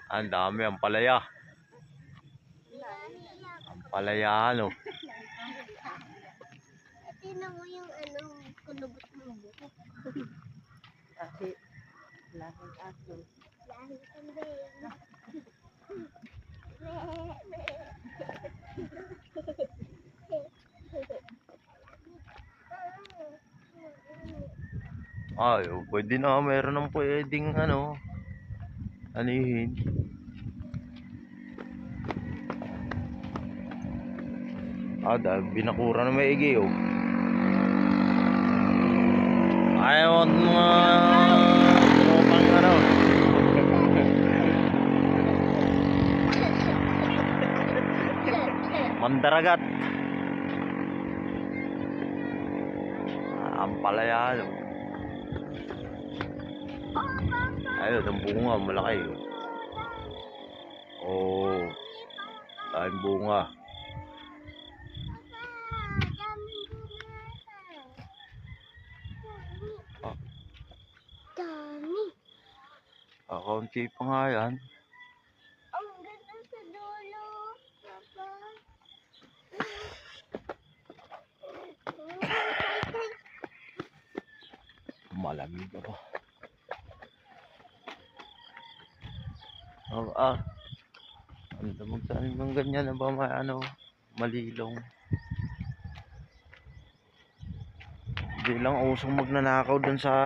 Ang dami, ang palaya. Ang palaya, ano. Tingnan mo yung ano, kulubot ng buhok. Kasi lahing aso. Lahing kambing. Ay, pwede na, meron nang pwedeng ano, anihin. Dahil binakura na maigi, oh. Ayaw mga tropang ano. Mandaragat. Ang palaya, ano. Ayun, ang bunga, malaki. Oh, daming bunga. Dami. Kaunti pa nga yan. Ang ganda sa dulo. Papa. Malamig ako. Ang damag-tanim ng ganyan na ba ano, malilong. Hindi lang usong magnanakaw dun sa